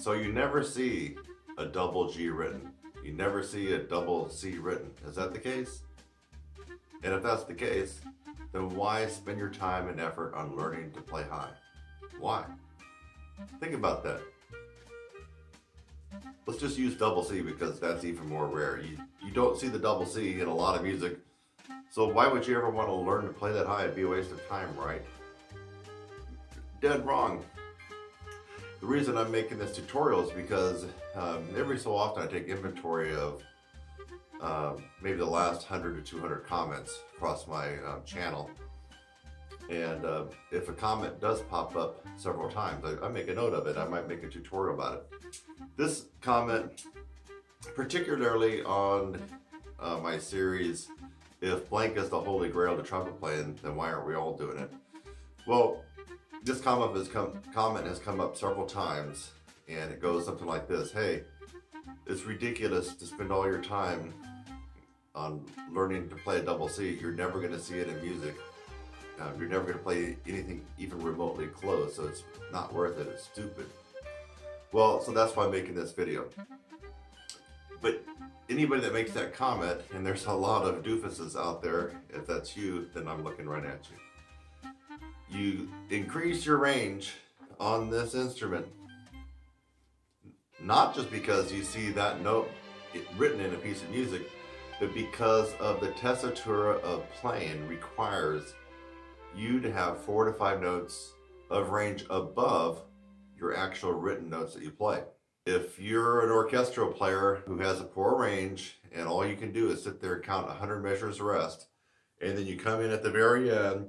So you never see a double G written. You never see a double C written. Is that the case? And if that's the case, then why spend your time and effort on learning to play high? Why? Think about that. Let's just use double C because that's even more rare. You don't see the double C in a lot of music. So why would you ever want to learn to play that high? It'd be a waste of time, right? Dead wrong. The reason I'm making this tutorial is because every so often I take inventory of maybe the last 100 to 200 comments across my channel. And if a comment does pop up several times, I make a note of it. I might make a tutorial about it. This comment, particularly on my series, if blank is the holy grail to trumpet playing, then why aren't we all doing it? Well, this comment has come up several times, and it goes something like this. Hey, it's ridiculous to spend all your time on learning to play a double C. You're never going to see it in music. You're never going to play anything even remotely close, so it's not worth it. It's stupid. Well, so that's why I'm making this video. But anybody that makes that comment, and there's a lot of doofuses out there, if that's you, then I'm looking right at you. You increase your range on this instrument, not just because you see that note written in a piece of music, but because of the tessitura of playing requires you to have 4 to 5 notes of range above your actual written notes that you play. If you're an orchestral player who has a poor range and all you can do is sit there and count 100 measures of rest, and then you come in at the very end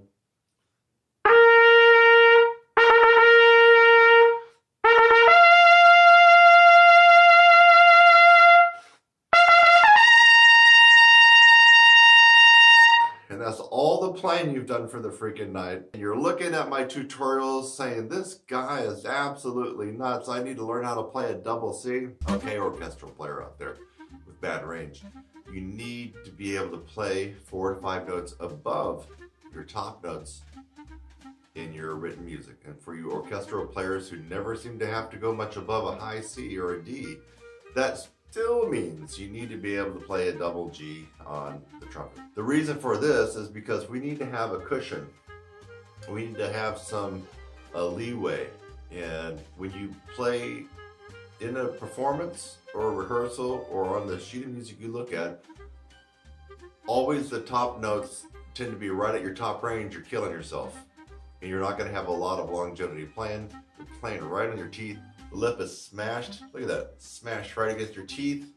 and that's all the playing you've done for the freaking night. And you're looking at my tutorials saying, this guy is absolutely nuts. I need to learn how to play a double C. Okay, orchestral player out there with bad range. You need to be able to play 4 to 5 notes above your top notes in your written music. And for you orchestral players who never seem to have to go much above a high C or a D, that still means you need to be able to play a double G on the trumpet. The reason for this is because we need to have a cushion. We need to have some leeway. And when you play in a performance or a rehearsal or on the sheet of music you look at, always the top notes tend to be right at your top range. You're killing yourself. And you're not going to have a lot of longevity playing. You're playing right on your teeth. The lip is smashed. Look at that. Smashed right against your teeth.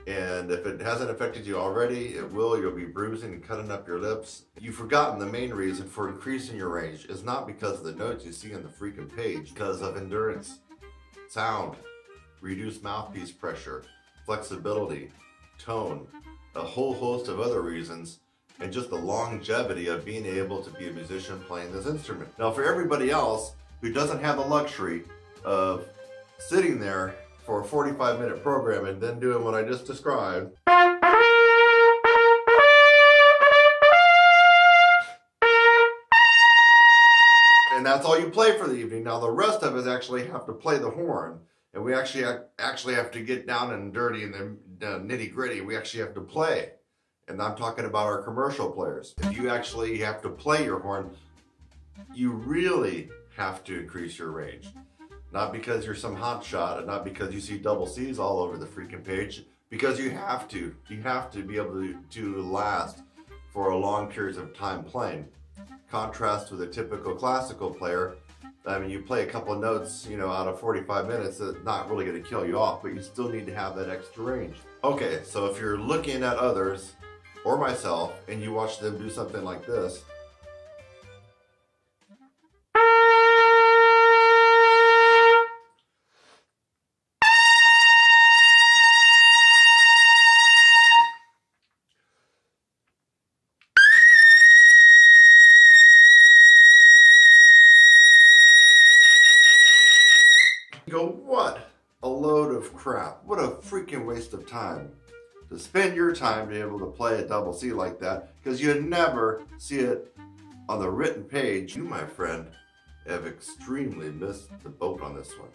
And if it hasn't affected you already, it will. You'll be bruising and cutting up your lips. You've forgotten the main reason for increasing your range is not because of the notes you see on the freaking page, because of endurance, sound, reduced mouthpiece pressure, flexibility, tone, a whole host of other reasons, and just the longevity of being able to be a musician playing this instrument. Now, for everybody else who doesn't have the luxury of sitting there for a 45-minute program and then doing what I just described, and that's all you play for the evening. Now the rest of us actually have to play the horn, and we actually have to get down and dirty and the nitty-gritty. We actually have to play. And I'm talking about our commercial players. If you actually have to play your horn, you really have to increase your range. Not because you're some hot shot and not because you see double C's all over the freaking page, because you have to. You have to be able to last for a long period of time playing. Contrast with a typical classical player, I mean, you play a couple of notes, you know, out of 45 minutes, that's not really going to kill you off, but you still need to have that extra range. Okay, so if you're looking at others, or myself, and you watch them do something like this, you go, what a load of crap. What a freaking waste of time to spend your time to be able to play a double C like that, because you never see it on the written page. You, my friend, have extremely missed the boat on this one.